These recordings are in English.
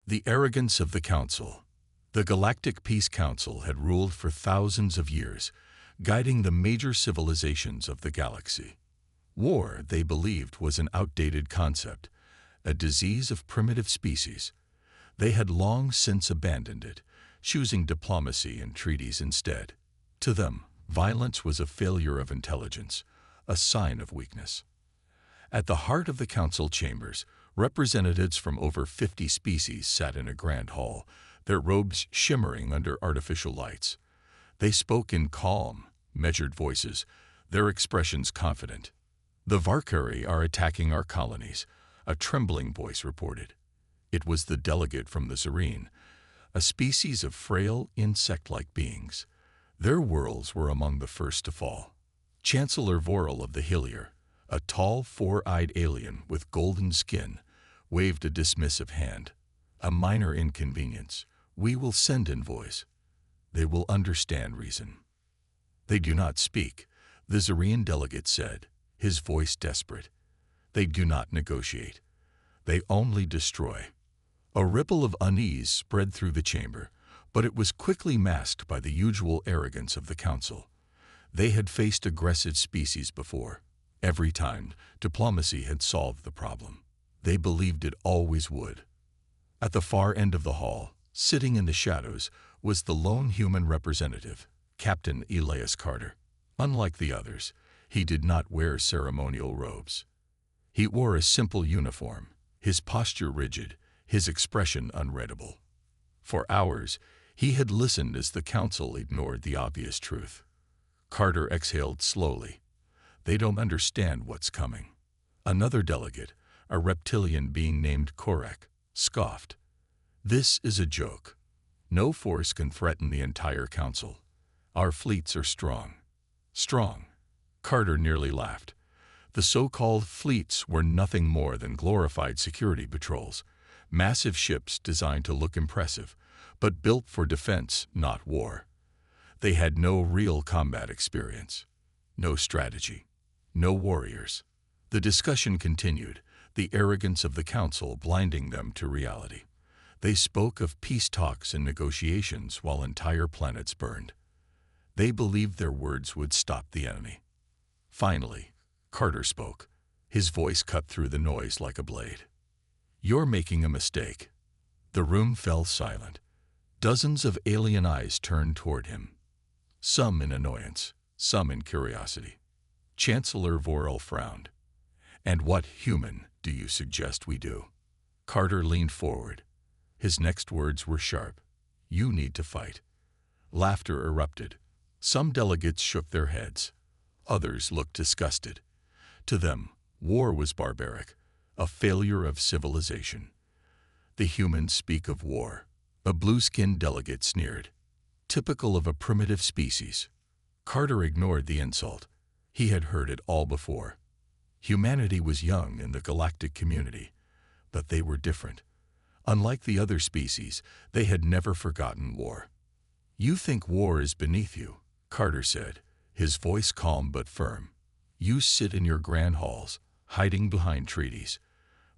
The arrogance of the Council. The Galactic Peace Council had ruled for thousands of years, guiding the major civilizations of the galaxy. War, they believed, was an outdated concept, a disease of primitive species. They had long since abandoned it, choosing diplomacy and treaties instead. To them, violence was a failure of intelligence, a sign of weakness. At the heart of the council chambers, representatives from over 50 species sat in a grand hall, their robes shimmering under artificial lights. They spoke in calm, measured voices, their expressions confident. "The Valkyrie are attacking our colonies," a trembling voice reported. It was the delegate from the Zerine, a species of frail, insect-like beings. Their worlds were among the first to fall. Chancellor Vorel of the Hillier, a tall, four-eyed alien with golden skin, waved a dismissive hand. "A minor inconvenience. We will send envoys. They will understand reason." "They do not speak," the Zerian delegate said, his voice desperate. "They do not negotiate. They only destroy." A ripple of unease spread through the chamber, but it was quickly masked by the usual arrogance of the council. They had faced aggressive species before. Every time, diplomacy had solved the problem. They believed it always would. At the far end of the hall, sitting in the shadows, was the lone human representative, Captain Elias Carter. Unlike the others, he did not wear ceremonial robes. He wore a simple uniform, his posture rigid, his expression unreadable. For hours, he had listened as the council ignored the obvious truth. Carter exhaled slowly. "They don't understand what's coming." Another delegate, a reptilian being named Korek, scoffed. "This is a joke. No force can threaten the entire council. Our fleets are strong." "Strong?" Carter nearly laughed. The so-called fleets were nothing more than glorified security patrols, massive ships designed to look impressive, but built for defense, not war. They had no real combat experience, no strategy, no warriors. The discussion continued, the arrogance of the council blinding them to reality. They spoke of peace talks and negotiations while entire planets burned. They believed their words would stop the enemy. Finally, Carter spoke. His voice cut through the noise like a blade. "You're making a mistake." The room fell silent. Dozens of alien eyes turned toward him, some in annoyance, some in curiosity. Chancellor Vorel frowned. "And what human do you suggest we do?" Carter leaned forward. His next words were sharp. "You need to fight." Laughter erupted. Some delegates shook their heads. Others looked disgusted. To them, war was barbaric, a failure of civilization. "The humans speak of war," a blue-skinned delegate sneered. "Typical of a primitive species." Carter ignored the insult. He had heard it all before. Humanity was young in the galactic community, but they were different. Unlike the other species, they had never forgotten war. "You think war is beneath you," Carter said, his voice calm but firm. "You sit in your grand halls, hiding behind treaties.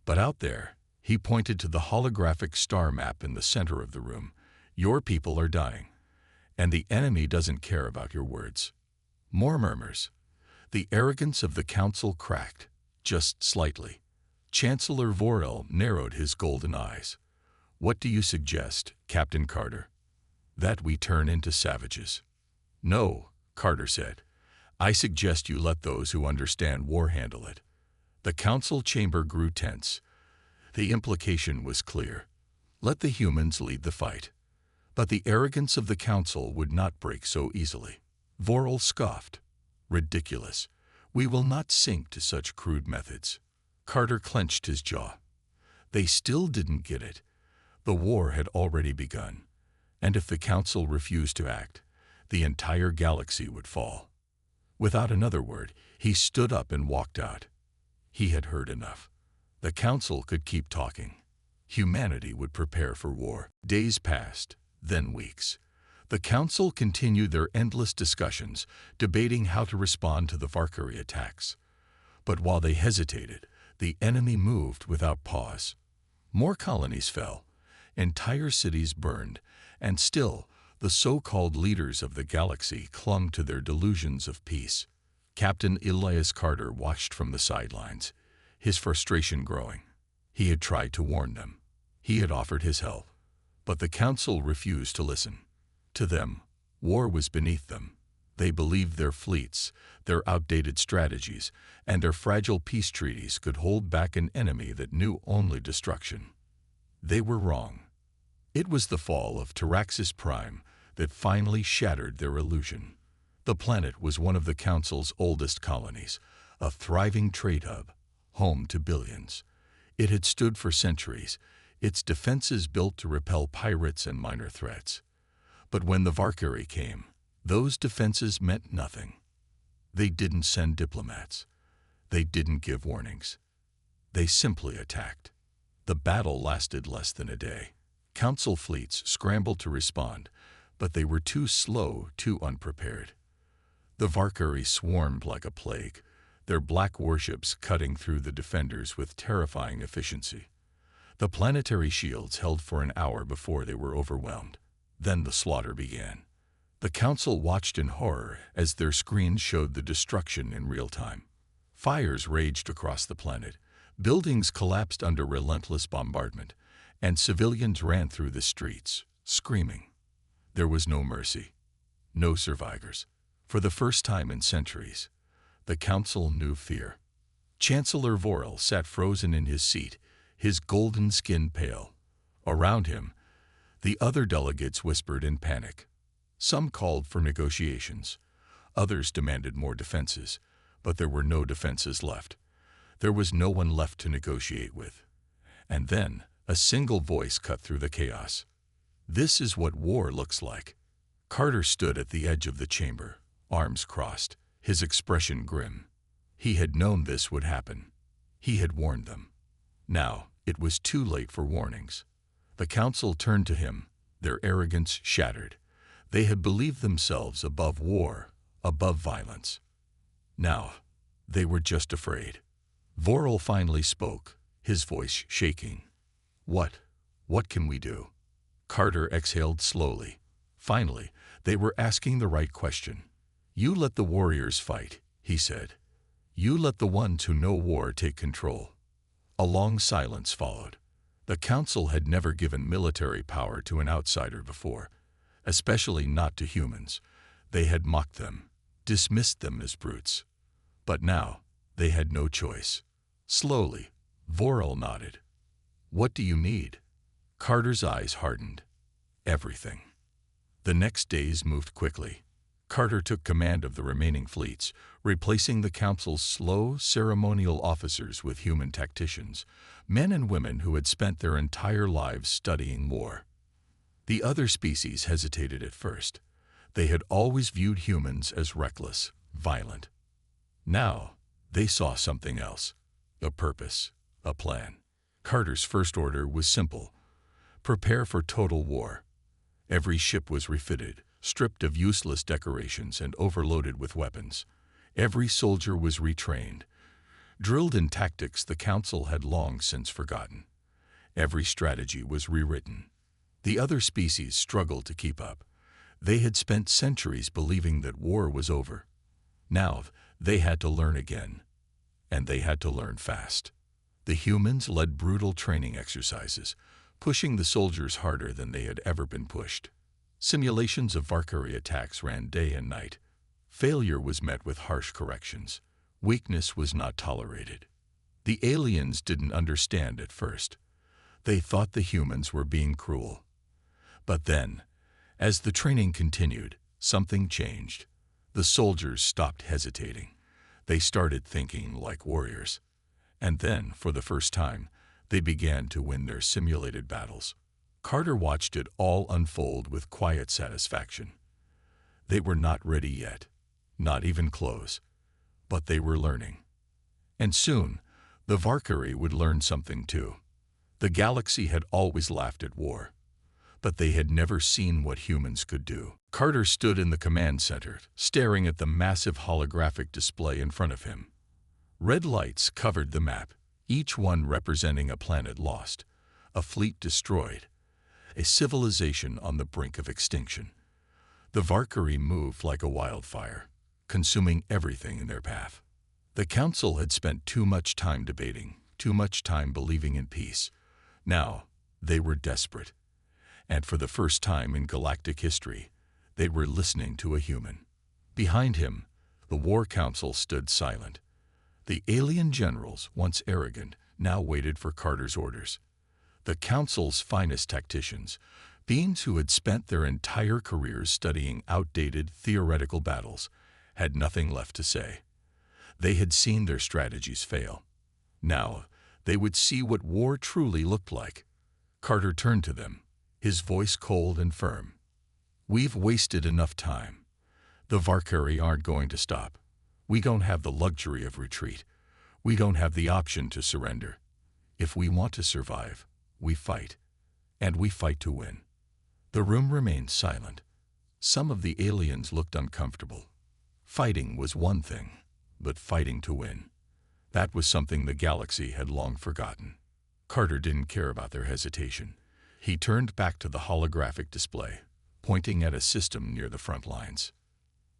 But out there," he pointed to the holographic star map in the center of the room, "your people are dying, and the enemy doesn't care about your words." More murmurs. The arrogance of the council cracked, just slightly. Chancellor Vorel narrowed his golden eyes. "What do you suggest, Captain Carter?" "That we turn into savages." "No," Carter said. "I suggest you let those who understand war handle it." The council chamber grew tense. The implication was clear. Let the humans lead the fight. But the arrogance of the council would not break so easily. Vorel scoffed. "Ridiculous. We will not sink to such crude methods." Carter clenched his jaw. They still didn't get it. The war had already begun, and if the council refused to act, the entire galaxy would fall. Without another word, he stood up and walked out. He had heard enough. The council could keep talking. Humanity would prepare for war. Days passed, then weeks. The council continued their endless discussions, debating how to respond to the Valkyrie attacks. But while they hesitated, the enemy moved without pause. More colonies fell, Entire cities burned, and still, the so-called leaders of the galaxy clung to their delusions of peace. Captain Elias Carter watched from the sidelines, his frustration growing. He had tried to warn them. He had offered his help. But the Council refused to listen. To them, war was beneath them. They believed their fleets, their outdated strategies, and their fragile peace treaties could hold back an enemy that knew only destruction. They were wrong. It was the fall of Taraxis Prime that finally shattered their illusion. The planet was one of the Council's oldest colonies, a thriving trade hub, home to billions. It had stood for centuries, its defenses built to repel pirates and minor threats. But when the Valkyrie came, those defenses meant nothing. They didn't send diplomats. They didn't give warnings. They simply attacked. The battle lasted less than a day. Council fleets scrambled to respond, but they were too slow, too unprepared. The Valkyrie swarmed like a plague, their black warships cutting through the defenders with terrifying efficiency. The planetary shields held for an hour before they were overwhelmed. Then the slaughter began. The Council watched in horror as their screens showed the destruction in real time. Fires raged across the planet, buildings collapsed under relentless bombardment, and civilians ran through the streets, screaming. There was no mercy, no survivors. For the first time in centuries, the Council knew fear. Chancellor Vorel sat frozen in his seat, his golden skin pale. Around him, the other delegates whispered in panic. Some called for negotiations. Others demanded more defenses, but there were no defenses left. There was no one left to negotiate with. And then, a single voice cut through the chaos. This is what war looks like. Carter stood at the edge of the chamber, arms crossed, his expression grim. He had known this would happen. He had warned them. Now, it was too late for warnings. The Council turned to him, their arrogance shattered. They had believed themselves above war, above violence. Now, they were just afraid. Vorel finally spoke, his voice shaking. What can we do? Carter exhaled slowly. Finally, they were asking the right question. You let the warriors fight, he said. You let the ones who know war take control. A long silence followed. The Council had never given military power to an outsider before, especially not to humans. They had mocked them, dismissed them as brutes. But now, they had no choice. Slowly, Vorel nodded. What do you need? Carter's eyes hardened. Everything. The next days moved quickly. Carter took command of the remaining fleets, replacing the Council's slow, ceremonial officers with human tacticians, men and women who had spent their entire lives studying war. The other species hesitated at first. They had always viewed humans as reckless, violent. Now, they saw something else. A purpose, a plan. Carter's first order was simple. Prepare for total war. Every ship was refitted, stripped of useless decorations and overloaded with weapons. Every soldier was retrained, drilled in tactics the Council had long since forgotten. Every strategy was rewritten. The other species struggled to keep up. They had spent centuries believing that war was over. Now, they had to learn again. And they had to learn fast. The humans led brutal training exercises, pushing the soldiers harder than they had ever been pushed. Simulations of Valkyrie attacks ran day and night. Failure was met with harsh corrections. Weakness was not tolerated. The aliens didn't understand at first. They thought the humans were being cruel. But then, as the training continued, something changed. The soldiers stopped hesitating. They started thinking like warriors. And then, for the first time, they began to win their simulated battles. Carter watched it all unfold with quiet satisfaction. They were not ready yet, not even close, but they were learning. And soon, the Valkyrie would learn something too. The galaxy had always laughed at war, but they had never seen what humans could do. Carter stood in the command center, staring at the massive holographic display in front of him. Red lights covered the map, each one representing a planet lost, a fleet destroyed, a civilization on the brink of extinction. The Valkyrie moved like a wildfire, consuming everything in their path. The Council had spent too much time debating, too much time believing in peace. Now, they were desperate. And for the first time in galactic history, they were listening to a human. Behind him, the War Council stood silent. The alien generals, once arrogant, now waited for Carter's orders. The Council's finest tacticians, beings who had spent their entire careers studying outdated theoretical battles, had nothing left to say. They had seen their strategies fail. Now, they would see what war truly looked like. Carter turned to them, his voice cold and firm. "We've wasted enough time. The Valkyrie aren't going to stop. We don't have the luxury of retreat. We don't have the option to surrender. If we want to survive, we fight. And we fight to win." The room remained silent. Some of the aliens looked uncomfortable. Fighting was one thing, but fighting to win, that was something the galaxy had long forgotten. Carter didn't care about their hesitation. He turned back to the holographic display, pointing at a system near the front lines.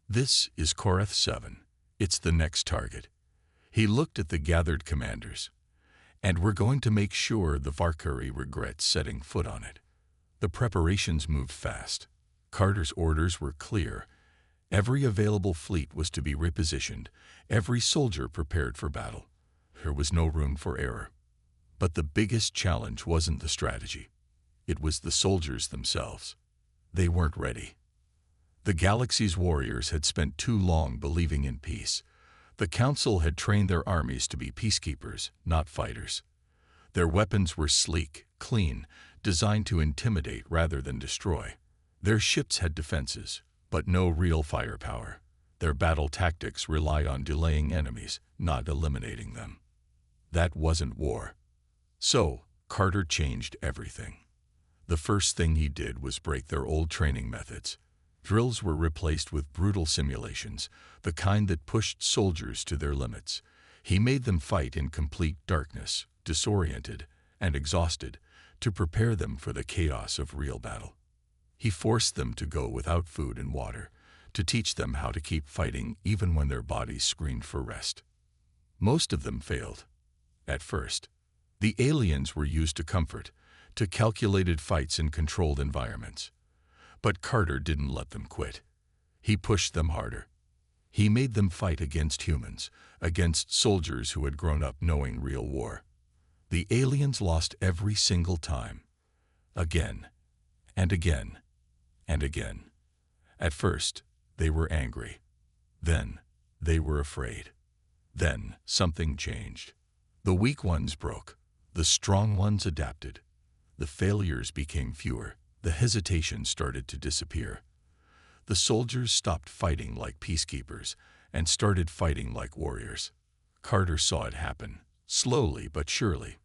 "This is Korath 7. It's the next target." He looked at the gathered commanders. "And we're going to make sure the Valkyrie regrets setting foot on it." The preparations moved fast. Carter's orders were clear. Every available fleet was to be repositioned, every soldier prepared for battle. There was no room for error. But the biggest challenge wasn't the strategy. It was the soldiers themselves. They weren't ready. The galaxy's warriors had spent too long believing in peace. The Council had trained their armies to be peacekeepers, not fighters. Their weapons were sleek, clean, designed to intimidate rather than destroy. Their ships had defenses, but no real firepower. Their battle tactics rely on delaying enemies, not eliminating them. That wasn't war. So, Carter changed everything. The first thing he did was break their old training methods. Drills were replaced with brutal simulations, the kind that pushed soldiers to their limits. He made them fight in complete darkness, disoriented and exhausted, to prepare them for the chaos of real battle. He forced them to go without food and water, to teach them how to keep fighting even when their bodies screamed for rest. Most of them failed. At first, the aliens were used to comfort, to calculated fights in controlled environments. But Carter didn't let them quit. He pushed them harder. He made them fight against humans, against soldiers who had grown up knowing real war. The aliens lost every single time. Again, and again, and again. At first, they were angry. Then, they were afraid. Then, something changed. The weak ones broke. The strong ones adapted. The failures became fewer. The hesitation started to disappear. The soldiers stopped fighting like peacekeepers and started fighting like warriors. Carter saw it happen, slowly but surely.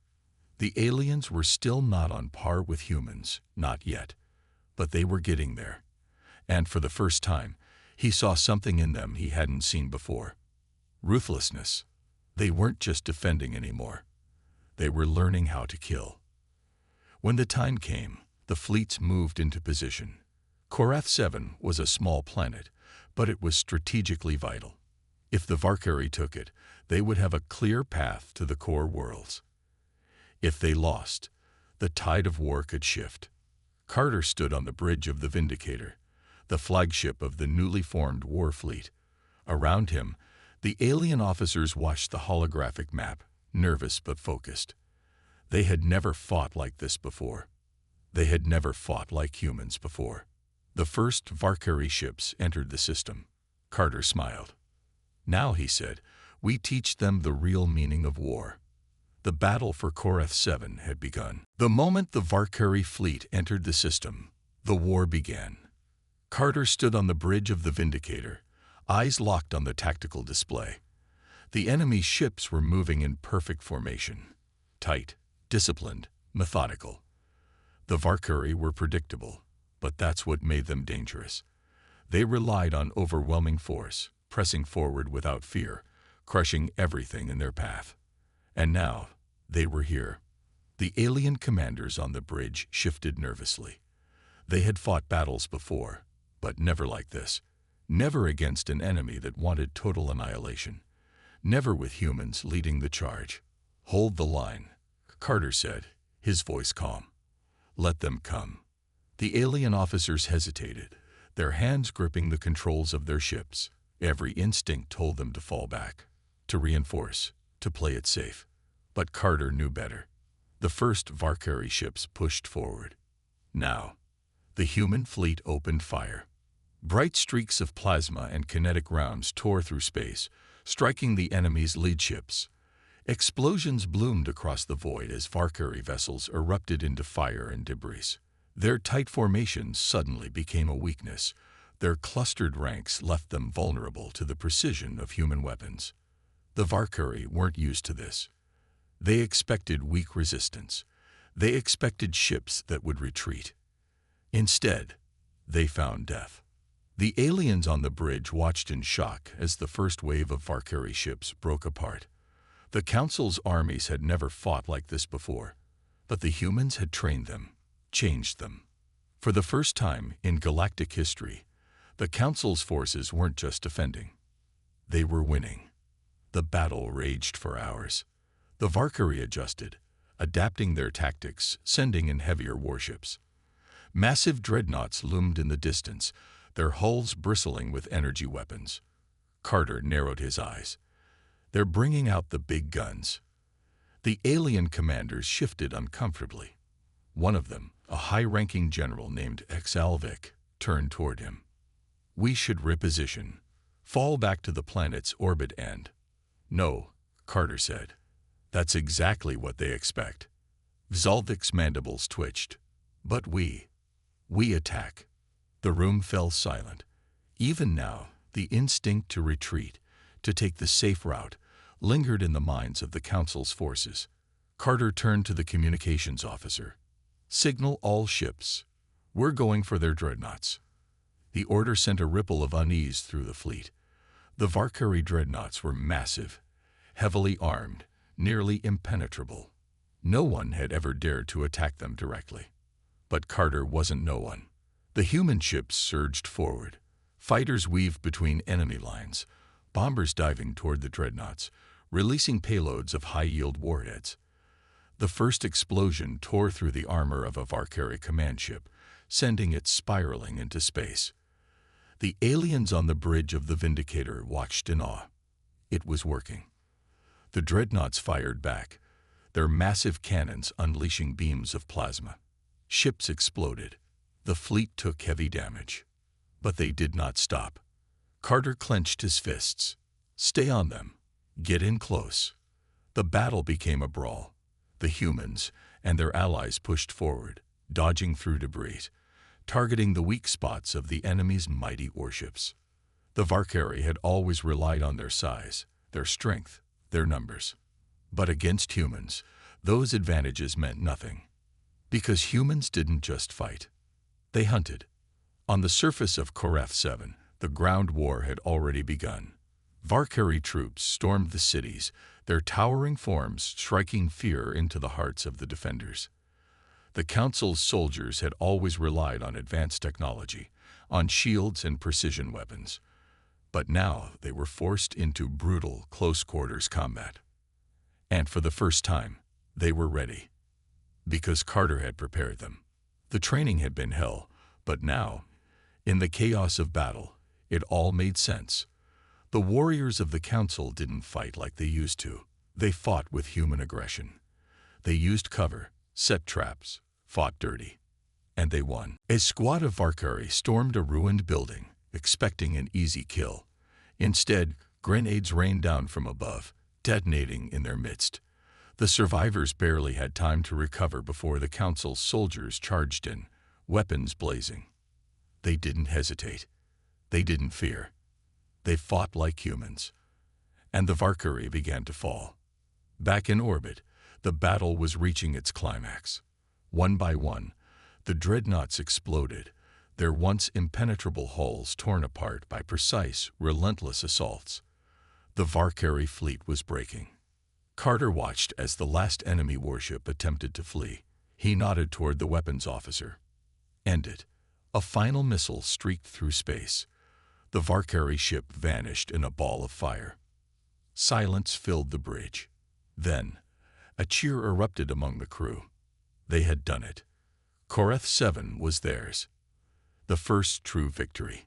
The aliens were still not on par with humans, not yet. But they were getting there. And for the first time, he saw something in them he hadn't seen before. Ruthlessness. They weren't just defending anymore. They were learning how to kill. When the time came, the fleets moved into position. Korath 7 was a small planet, but it was strategically vital. If the Valkyrie took it, they would have a clear path to the core worlds. If they lost, the tide of war could shift. Carter stood on the bridge of the Vindicator, the flagship of the newly formed war fleet. Around him, the alien officers watched the holographic map, nervous but focused. They had never fought like this before. They had never fought like humans before. The first Valkyrie ships entered the system. Carter smiled. "Now," he said, "we teach them the real meaning of war." The battle for Korath 7 had begun. The moment the Valkyrie fleet entered the system, the war began. Carter stood on the bridge of the Vindicator, eyes locked on the tactical display. The enemy's ships were moving in perfect formation, tight, disciplined, methodical. The Valkyrie were predictable, but that's what made them dangerous. They relied on overwhelming force, pressing forward without fear, crushing everything in their path. And now, they were here. The alien commanders on the bridge shifted nervously. They had fought battles before, but never like this. Never against an enemy that wanted total annihilation. Never with humans leading the charge. "Hold the line," Carter said, his voice calm. "Let them come." The alien officers hesitated, their hands gripping the controls of their ships. Every instinct told them to fall back, to reinforce, to play it safe. But Carter knew better. The first Valkyrie ships pushed forward. Now, the human fleet opened fire. Bright streaks of plasma and kinetic rounds tore through space, striking the enemy's lead ships. Explosions bloomed across the void as Valkyrie vessels erupted into fire and debris. Their tight formations suddenly became a weakness. Their clustered ranks left them vulnerable to the precision of human weapons. The Valkyrie weren't used to this. They expected weak resistance. They expected ships that would retreat. Instead, they found death. The aliens on the bridge watched in shock as the first wave of Valkyrie ships broke apart. The Council's armies had never fought like this before, but the humans had trained them, changed them. For the first time in galactic history, the Council's forces weren't just defending. They were winning. The battle raged for hours. The Valkyrie adjusted, adapting their tactics, sending in heavier warships. Massive dreadnoughts loomed in the distance, their hulls bristling with energy weapons. Carter narrowed his eyes. "They're bringing out the big guns." The alien commanders shifted uncomfortably. One of them, a high-ranking general named Exalvic, turned toward him. "We should reposition, fall back to the planet's orbit and—" "No," Carter said. "That's exactly what they expect." Zalvik's mandibles twitched. "But we attack." The room fell silent. Even now, the instinct to retreat, to take the safe route, lingered in the minds of the Council's forces. Carter turned to the communications officer. "Signal all ships. We're going for their dreadnoughts." The order sent a ripple of unease through the fleet. The Valkyrie dreadnoughts were massive, heavily armed, nearly impenetrable. No one had ever dared to attack them directly. But Carter wasn't no one. The human ships surged forward. Fighters weaved between enemy lines, bombers diving toward the dreadnoughts, releasing payloads of high-yield warheads. The first explosion tore through the armor of a Valkyrie command ship, sending it spiraling into space. The aliens on the bridge of the Vindicator watched in awe. It was working. The dreadnoughts fired back, their massive cannons unleashing beams of plasma. Ships exploded. The fleet took heavy damage. But they did not stop. Carter clenched his fists. "Stay on them. Get in close." The battle became a brawl. The humans and their allies pushed forward, dodging through debris, targeting the weak spots of the enemy's mighty warships. The Valkyrie had always relied on their size, their strength, their numbers. But against humans, those advantages meant nothing. Because humans didn't just fight. They hunted. On the surface of Korath 7, the ground war had already begun. Valkyrie troops stormed the cities, their towering forms striking fear into the hearts of the defenders. The Council's soldiers had always relied on advanced technology, on shields and precision weapons. But now they were forced into brutal, close-quarters combat. And for the first time, they were ready. Because Carter had prepared them. The training had been hell, but now, in the chaos of battle, it all made sense. The warriors of the Council didn't fight like they used to. They fought with human aggression. They used cover, set traps, fought dirty. And they won. A squad of Valkyrie stormed a ruined building, expecting an easy kill. Instead, grenades rained down from above, detonating in their midst. The survivors barely had time to recover before the Council's soldiers charged in, weapons blazing. They didn't hesitate. They didn't fear. They fought like humans. And the Valkyrie began to fall. Back in orbit, the battle was reaching its climax. One by one, the dreadnoughts exploded, their once impenetrable hulls torn apart by precise, relentless assaults. The Valkyrie fleet was breaking. Carter watched as the last enemy warship attempted to flee. He nodded toward the weapons officer. "End it. A final missile streaked through space. The Valkyrie ship vanished in a ball of fire. Silence filled the bridge. Then, a cheer erupted among the crew. They had done it. Korath 7 was theirs. The first true victory.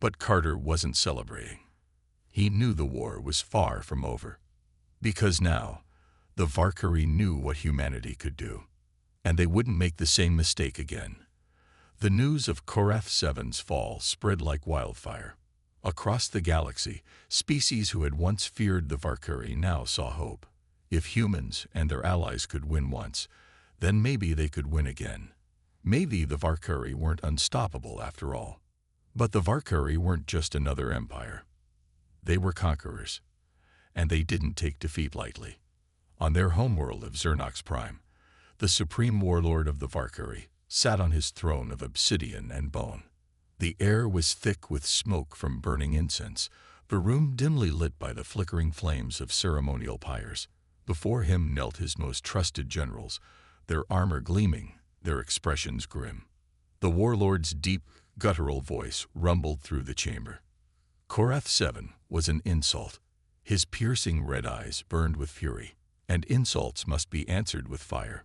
But Carter wasn't celebrating. He knew the war was far from over. Because now, the Valkyrie knew what humanity could do. And they wouldn't make the same mistake again. The news of Korath 7's fall spread like wildfire. Across the galaxy, species who had once feared the Valkyrie now saw hope. If humans and their allies could win once, then maybe they could win again. Maybe the Valkyrie weren't unstoppable after all. But the Valkyrie weren't just another empire. They were conquerors. And they didn't take defeat lightly. On their homeworld of Xernox Prime, the supreme warlord of the Valkyrie sat on his throne of obsidian and bone. The air was thick with smoke from burning incense, the room dimly lit by the flickering flames of ceremonial pyres. Before him knelt his most trusted generals, their armor gleaming, their expressions grim. The warlord's deep, guttural voice rumbled through the chamber. Korath 7 was an insult. His piercing red eyes burned with fury, and insults must be answered with fire.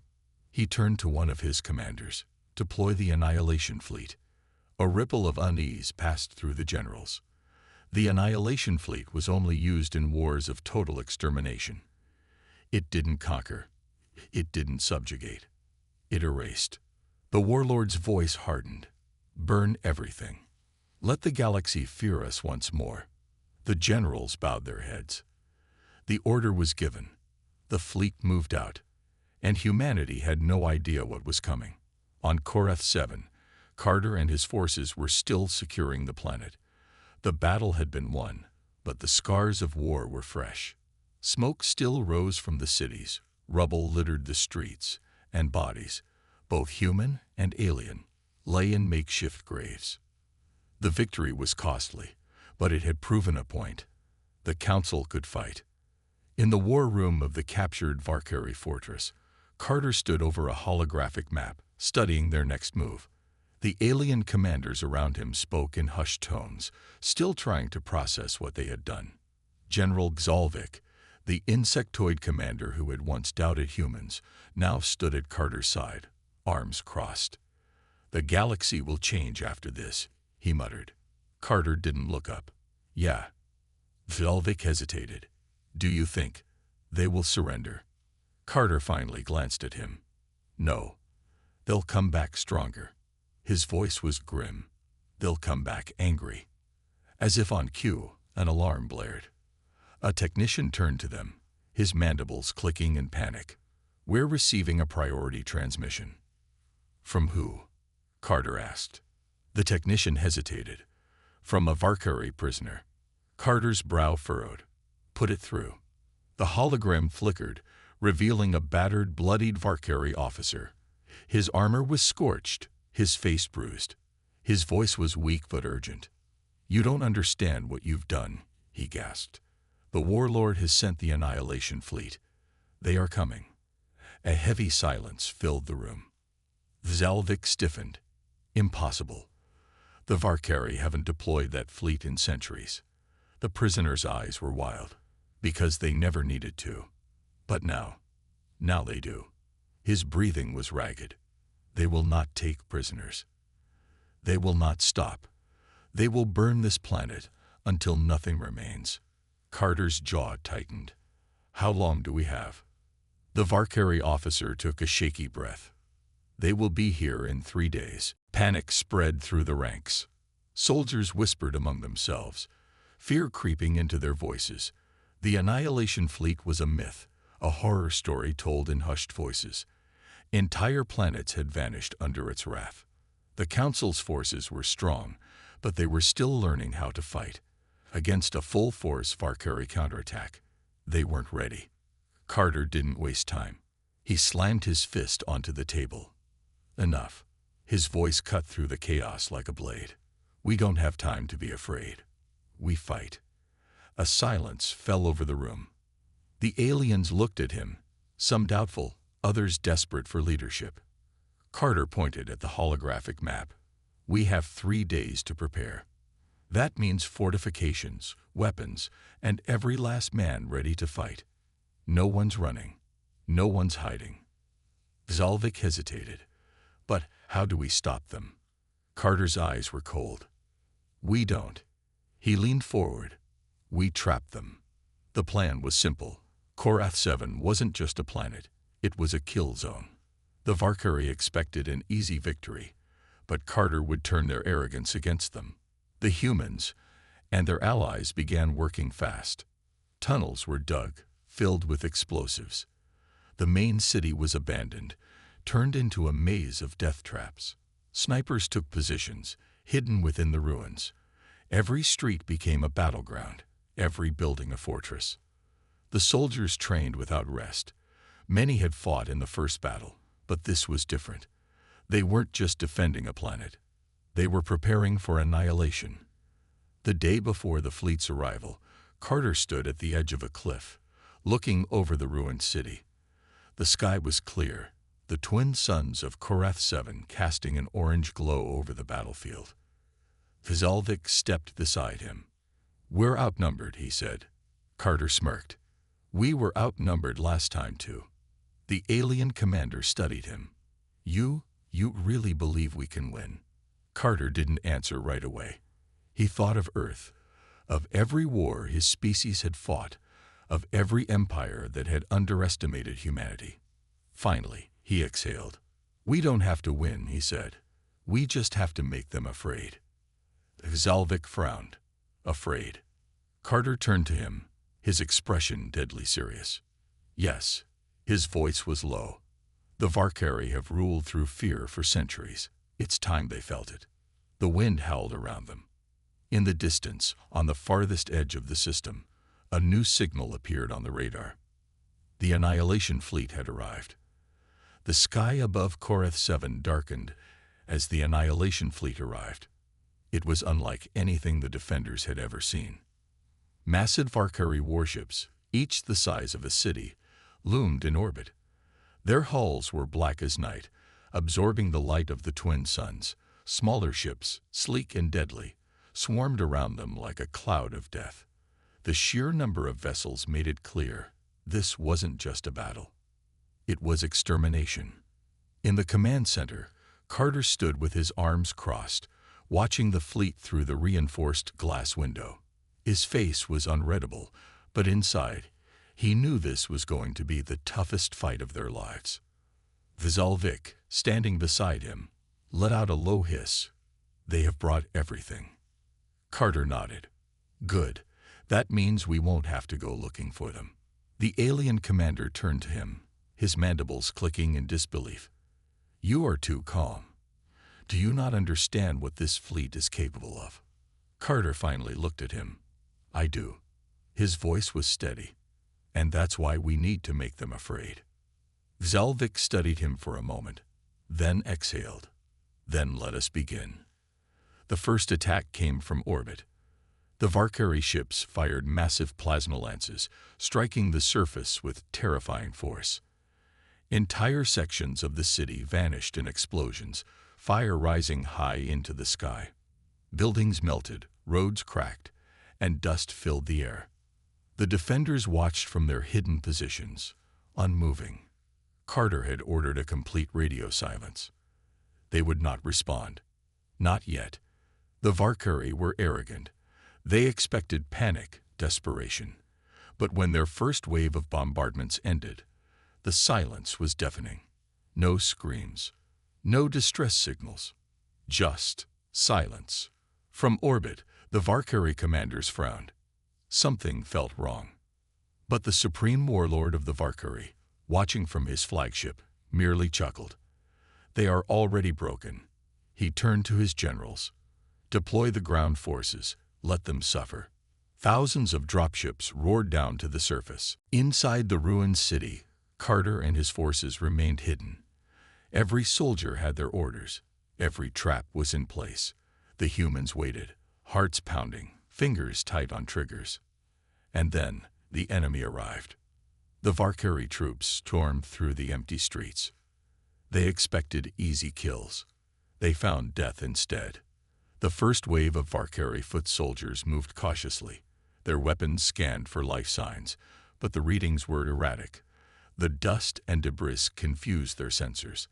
He turned to one of his commanders. Deploy the Annihilation Fleet. A ripple of unease passed through the generals. The Annihilation Fleet was only used in wars of total extermination. It didn't conquer. It didn't subjugate. It erased. The warlord's voice hardened. Burn everything. Let the galaxy fear us once more. The generals bowed their heads. The order was given. The fleet moved out. And humanity had no idea what was coming. On Korath 7, Carter and his forces were still securing the planet. The battle had been won, but the scars of war were fresh. Smoke still rose from the cities, rubble littered the streets, and bodies, both human and alien, lay in makeshift graves. The victory was costly, but it had proven a point. The Council could fight. In the war room of the captured Valkyrie fortress, Carter stood over a holographic map, studying their next move. The alien commanders around him spoke in hushed tones, still trying to process what they had done. General Xalvik, the insectoid commander who had once doubted humans, now stood at Carter's side, arms crossed. "The galaxy will change after this," he muttered. Carter didn't look up. "Yeah." Xalvik hesitated. "Do you think they will surrender?" Carter finally glanced at him. "No. They'll come back stronger." His voice was grim. "They'll come back angry." As if on cue, an alarm blared. A technician turned to them, his mandibles clicking in panic. "We're receiving a priority transmission." "From who?" Carter asked. The technician hesitated. "From a Valkyrie prisoner." Carter's brow furrowed. "Put it through." The hologram flickered, revealing a battered, bloodied Valkyrie officer. His armor was scorched, his face bruised. His voice was weak but urgent. "You don't understand what you've done," he gasped. "The warlord has sent the Annihilation Fleet. They are coming." A heavy silence filled the room. Xalvik stiffened. "Impossible. The Valkyrie haven't deployed that fleet in centuries." The prisoner's eyes were wild, because they never needed to. But now they do. His breathing was ragged. "They will not take prisoners. They will not stop. They will burn this planet until nothing remains." Carter's jaw tightened. "How long do we have?" The Valkyrie officer took a shaky breath. "They will be here in 3 days." Panic spread through the ranks. Soldiers whispered among themselves, fear creeping into their voices. The Annihilation Fleet was a myth, a horror story told in hushed voices. Entire planets had vanished under its wrath. The Council's forces were strong, but they were still learning how to fight. Against a full-force Valkyrie counterattack, they weren't ready. Carter didn't waste time. He slammed his fist onto the table. "Enough." His voice cut through the chaos like a blade. "We don't have time to be afraid. We fight." A silence fell over the room. The aliens looked at him, some doubtful, others desperate for leadership. Carter pointed at the holographic map. We have 3 days to prepare. That means fortifications, weapons, and every last man ready to fight. No one's running. No one's hiding. Zalvik hesitated. But how do we stop them? Carter's eyes were cold. We don't. He leaned forward. We trap them. The plan was simple. Korath 7 wasn't just a planet. It was a kill zone. The Valkyrie expected an easy victory, but Carter would turn their arrogance against them. The humans and their allies began working fast. Tunnels were dug, filled with explosives. The main city was abandoned, turned into a maze of death traps. Snipers took positions, hidden within the ruins. Every street became a battleground, every building a fortress. The soldiers trained without rest. Many had fought in the first battle, but this was different. They weren't just defending a planet. They were preparing for annihilation. The day before the fleet's arrival, Carter stood at the edge of a cliff, looking over the ruined city. The sky was clear, the twin suns of Korath 7 casting an orange glow over the battlefield. Zalvik stepped beside him. "We're outnumbered," he said. Carter smirked. "We were outnumbered last time too." The alien commander studied him. You really believe we can win?" Carter didn't answer right away. He thought of Earth, of every war his species had fought, of every empire that had underestimated humanity. Finally, he exhaled. "We don't have to win," he said. "We just have to make them afraid." Zalvik frowned. "Afraid?" Carter turned to him, his expression deadly serious. "Yes." His voice was low. "The Valkyrie have ruled through fear for centuries. It's time they felt it." The wind howled around them. In the distance, on the farthest edge of the system, a new signal appeared on the radar. The Annihilation Fleet had arrived. The sky above Korath 7 darkened as the Annihilation Fleet arrived. It was unlike anything the Defenders had ever seen. Massive Valkyrie warships, each the size of a city, loomed in orbit. Their hulls were black as night, absorbing the light of the twin suns. Smaller ships, sleek and deadly, swarmed around them like a cloud of death. The sheer number of vessels made it clear this wasn't just a battle. It was extermination. In the command center, Carter stood with his arms crossed, watching the fleet through the reinforced glass window. His face was unreadable, but inside, he knew this was going to be the toughest fight of their lives. Zalvik, standing beside him, let out a low hiss. "They have brought everything." Carter nodded. "Good. That means we won't have to go looking for them." The alien commander turned to him, his mandibles clicking in disbelief. "You are too calm. Do you not understand what this fleet is capable of?" Carter finally looked at him. "I do." His voice was steady. "And that's why we need to make them afraid." Zalvik studied him for a moment, then exhaled. "Then let us begin." The first attack came from orbit. The Valkyrie ships fired massive plasma lances, striking the surface with terrifying force. Entire sections of the city vanished in explosions, fire rising high into the sky. Buildings melted, roads cracked, and dust filled the air. The defenders watched from their hidden positions, unmoving. Carter had ordered a complete radio silence. They would not respond. Not yet. The Valkyrie were arrogant. They expected panic, desperation. But when their first wave of bombardments ended, the silence was deafening. No screams, no distress signals, just silence. From orbit, the Valkyrie commanders frowned. Something felt wrong. But the supreme warlord of the Valkyrie, watching from his flagship, merely chuckled. "They are already broken." He turned to his generals. "Deploy the ground forces. Let them suffer." Thousands of dropships roared down to the surface. Inside the ruined city, Carter and his forces remained hidden. Every soldier had their orders. Every trap was in place. The humans waited, hearts pounding, fingers tight on triggers. And then the enemy arrived. The Valkyrie troops stormed through the empty streets. They expected easy kills. They found death instead. The first wave of Valkyrie foot soldiers moved cautiously. Their weapons scanned for life signs, but the readings were erratic. The dust and debris confused their sensors.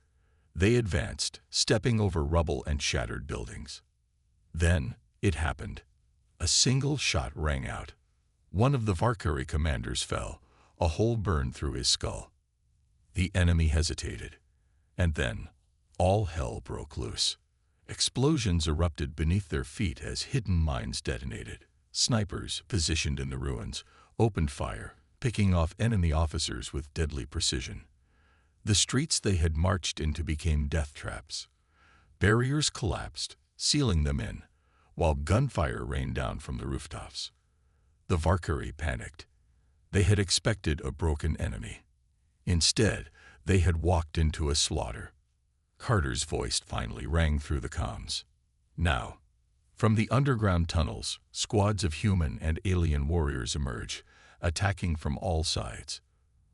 They advanced, stepping over rubble and shattered buildings. Then it happened. A single shot rang out. One of the Valkyrie commanders fell. A hole burned through his skull. The enemy hesitated. And then, all hell broke loose. Explosions erupted beneath their feet as hidden mines detonated. Snipers, positioned in the ruins, opened fire, picking off enemy officers with deadly precision. The streets they had marched into became death traps. Barriers collapsed, sealing them in, while gunfire rained down from the rooftops. The Valkyrie panicked. They had expected a broken enemy. Instead, they had walked into a slaughter. Carter's voice finally rang through the comms. Now, from the underground tunnels, squads of human and alien warriors emerged, attacking from all sides.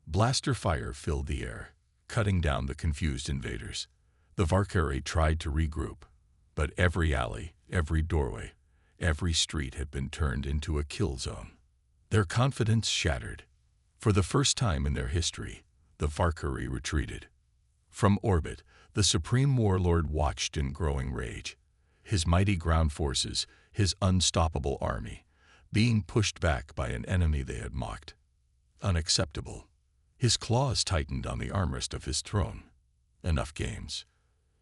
Blaster fire filled the air, cutting down the confused invaders. The Valkyrie tried to regroup, but every alley, every doorway, every street had been turned into a kill zone. Their confidence shattered. For the first time in their history, the Valkyrie retreated. From orbit, the Supreme Warlord watched in growing rage. His mighty ground forces, his unstoppable army, being pushed back by an enemy they had mocked. Unacceptable. His claws tightened on the armrest of his throne. Enough games.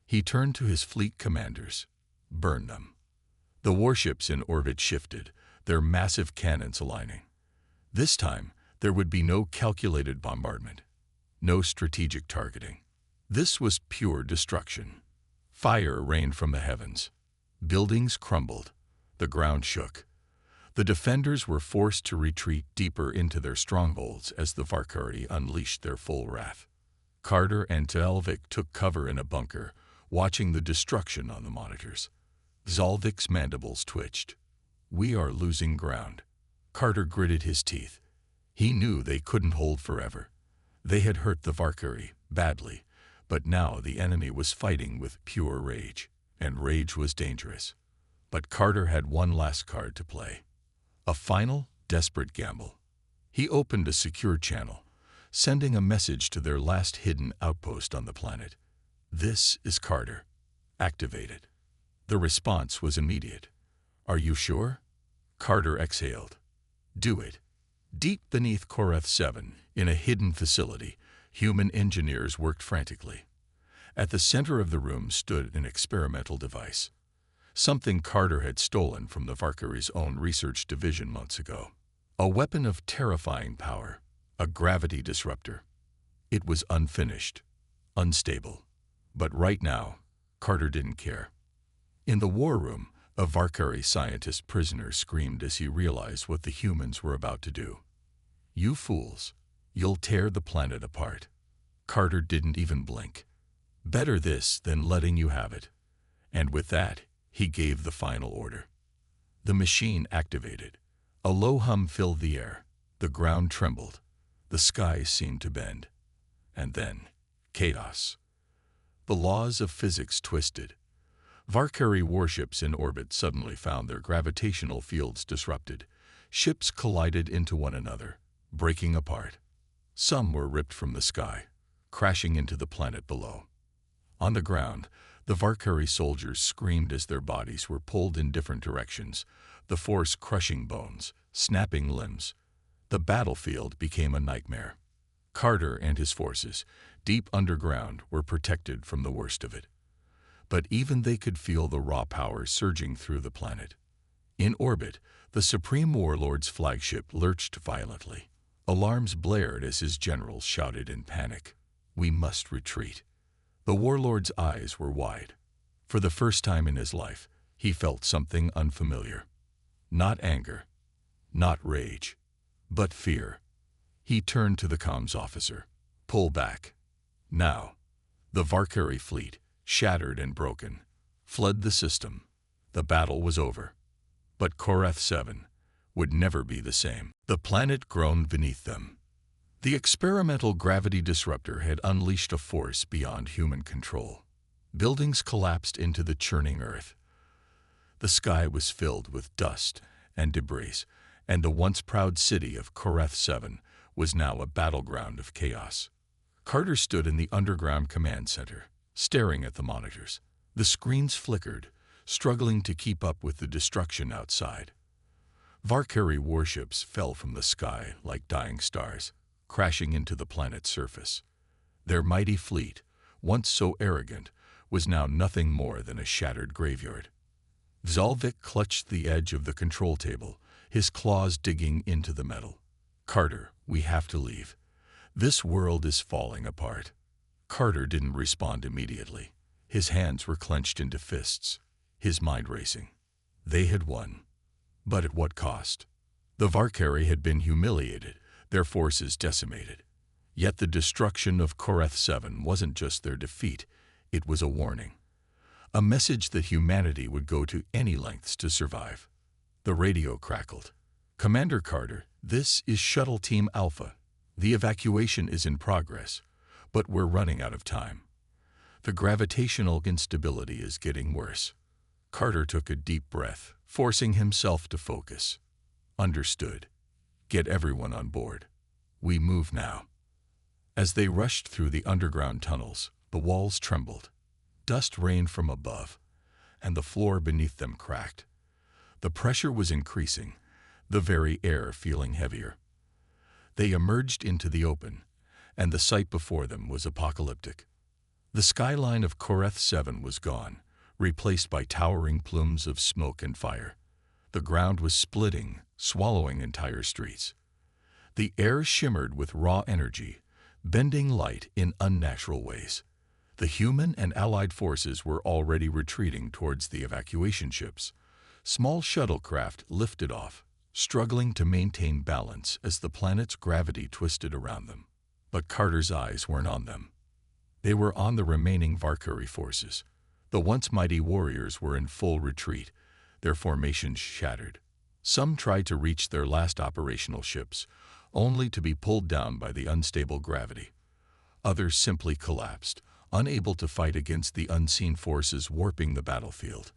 He turned to his fleet commanders. Burn them. The warships in orbit shifted, their massive cannons aligning. This time, there would be no calculated bombardment, no strategic targeting. This was pure destruction. Fire rained from the heavens. Buildings crumbled. The ground shook. The defenders were forced to retreat deeper into their strongholds as the Valkyrie unleashed their full wrath. Carter and Zalvik took cover in a bunker, watching the destruction on the monitors. Zalvik's mandibles twitched. "We are losing ground." Carter gritted his teeth. He knew they couldn't hold forever. They had hurt the Valkyrie badly, but now the enemy was fighting with pure rage, and rage was dangerous. But Carter had one last card to play. A final, desperate gamble. He opened a secure channel, sending a message to their last hidden outpost on the planet. "This is Carter. Activate it." The response was immediate. "Are you sure?" Carter exhaled. "Do it." Deep beneath Korath 7, in a hidden facility, human engineers worked frantically. At the center of the room stood an experimental device, something Carter had stolen from the Valkyrie's own research division months ago. A weapon of terrifying power, a gravity disruptor. It was unfinished, unstable. But right now, Carter didn't care. In the war room, a Valkyrie scientist prisoner screamed as he realized what the humans were about to do. "You fools, you'll tear the planet apart." Carter didn't even blink. "Better this than letting you have it." And with that, he gave the final order. The machine activated. A low hum filled the air. The ground trembled. The skies seemed to bend. And then, chaos. The laws of physics twisted. Valkyrie warships in orbit suddenly found their gravitational fields disrupted. Ships collided into one another, breaking apart. Some were ripped from the sky, crashing into the planet below. On the ground, the Valkyrie soldiers screamed as their bodies were pulled in different directions, the force crushing bones, snapping limbs. The battlefield became a nightmare. Carter and his forces, deep underground, were protected from the worst of it. But even they could feel the raw power surging through the planet. In orbit, the Supreme Warlord's flagship lurched violently. Alarms blared as his generals shouted in panic, "We must retreat." The Warlord's eyes were wide. For the first time in his life, he felt something unfamiliar. Not anger, not rage, but fear. He turned to the comms officer. "Pull back. Now." The Valkyrie fleet, shattered and broken, fled the system. The battle was over. But Korath 7 would never be the same. The planet groaned beneath them. The experimental gravity disruptor had unleashed a force beyond human control. Buildings collapsed into the churning earth. The sky was filled with dust and debris, and the once proud city of Koreth 7 was now a battleground of chaos. Carter stood in the underground command center, staring at the monitors. The screens flickered, struggling to keep up with the destruction outside. Valkyrie warships fell from the sky like dying stars, crashing into the planet's surface. Their mighty fleet, once so arrogant, was now nothing more than a shattered graveyard. Zalvik clutched the edge of the control table, his claws digging into the metal. "Carter, we have to leave. This world is falling apart." Carter didn't respond immediately. His hands were clenched into fists, his mind racing. They had won. But at what cost? The Valkyrie had been humiliated, their forces decimated. Yet the destruction of Koreth 7 wasn't just their defeat, it was a warning. A message that humanity would go to any lengths to survive. The radio crackled. "Commander Carter, this is Shuttle Team Alpha. The evacuation is in progress, but we're running out of time. The gravitational instability is getting worse." Carter took a deep breath, forcing himself to focus. "Understood. Get everyone on board. We move now." As they rushed through the underground tunnels, the walls trembled. Dust rained from above, and the floor beneath them cracked. The pressure was increasing, the very air feeling heavier. They emerged into the open, and the sight before them was apocalyptic. The skyline of Koreth 7 was gone, replaced by towering plumes of smoke and fire. The ground was splitting, swallowing entire streets. The air shimmered with raw energy, bending light in unnatural ways. The human and allied forces were already retreating towards the evacuation ships. Small shuttlecraft lifted off, struggling to maintain balance as the planet's gravity twisted around them. But Carter's eyes weren't on them. They were on the remaining Valkyrie forces. The once mighty warriors were in full retreat, their formations shattered. Some tried to reach their last operational ships, only to be pulled down by the unstable gravity. Others simply collapsed, unable to fight against the unseen forces warping the battlefield.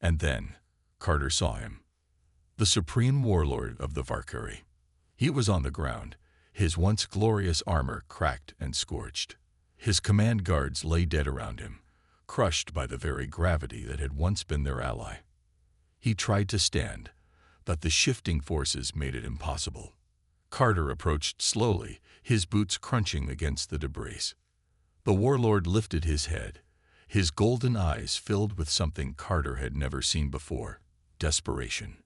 And then, Carter saw him. The supreme warlord of the Valkyrie. He was on the ground, his once glorious armor cracked and scorched. His command guards lay dead around him, crushed by the very gravity that had once been their ally. He tried to stand, but the shifting forces made it impossible. Carter approached slowly, his boots crunching against the debris. The warlord lifted his head, his golden eyes filled with something Carter had never seen before: desperation.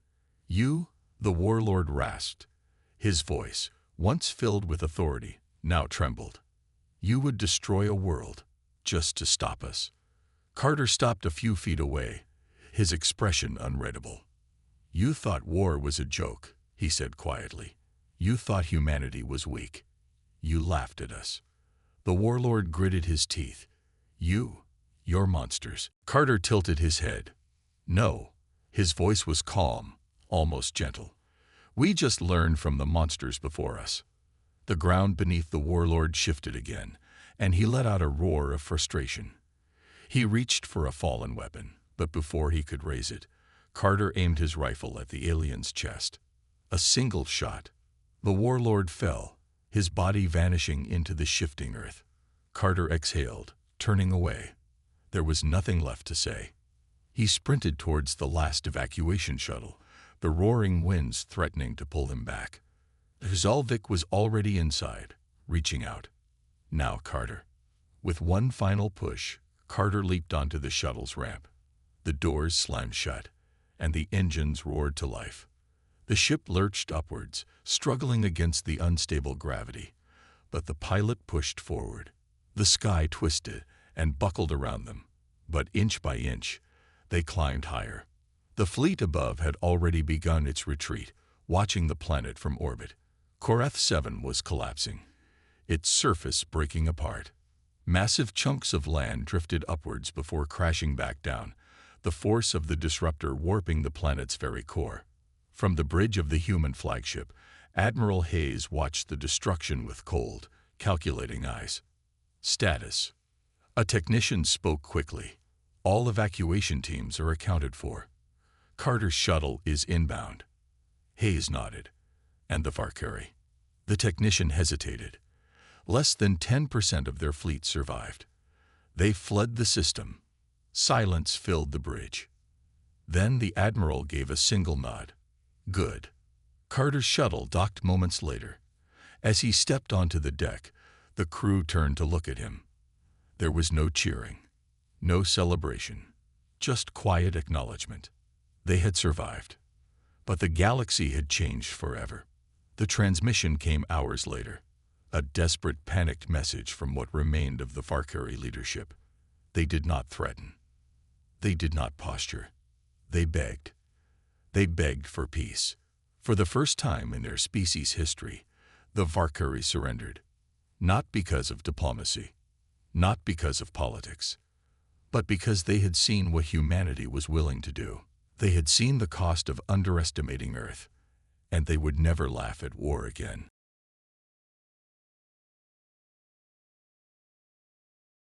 "You?" the warlord rasped. His voice, once filled with authority, now trembled. "You would destroy a world, just to stop us." Carter stopped a few feet away, his expression unreadable. "You thought war was a joke," he said quietly. "You thought humanity was weak. You laughed at us." The warlord gritted his teeth. You're monsters." Carter tilted his head. "No." His voice was calm, almost gentle. "We just learned from the monsters before us." The ground beneath the warlord shifted again, and he let out a roar of frustration. He reached for a fallen weapon, but before he could raise it, Carter aimed his rifle at the alien's chest. A single shot. The warlord fell, his body vanishing into the shifting earth. Carter exhaled, turning away. There was nothing left to say. He sprinted towards the last evacuation shuttle, the roaring winds threatening to pull him back. Zalvik was already inside, reaching out. "Now, Carter." With one final push, Carter leaped onto the shuttle's ramp. The doors slammed shut, and the engines roared to life. The ship lurched upwards, struggling against the unstable gravity, but the pilot pushed forward. The sky twisted and buckled around them, but inch by inch, they climbed higher. The fleet above had already begun its retreat, watching the planet from orbit. Koreth 7 was collapsing, its surface breaking apart. Massive chunks of land drifted upwards before crashing back down, the force of the disruptor warping the planet's very core. From the bridge of the human flagship, Admiral Hayes watched the destruction with cold, calculating eyes. "Status: A technician spoke quickly. All evacuation teams are accounted for. Carter's shuttle is inbound. Hayes nodded. And the Valkyrie? The technician hesitated. Less than 10% of their fleet survived. They fled the system. Silence filled the bridge. Then the admiral gave a single nod. Good. Carter's shuttle docked moments later. As he stepped onto the deck, the crew turned to look at him. There was no cheering, no celebration, just quiet acknowledgement. They had survived. But the galaxy had changed forever. The transmission came hours later, a desperate, panicked message from what remained of the Valkyrie leadership. They did not threaten. They did not posture. They begged. They begged for peace. For the first time in their species' history, the Valkyrie surrendered. Not because of diplomacy, not because of politics, but because they had seen what humanity was willing to do. They had seen the cost of underestimating Earth, and they would never laugh at war again.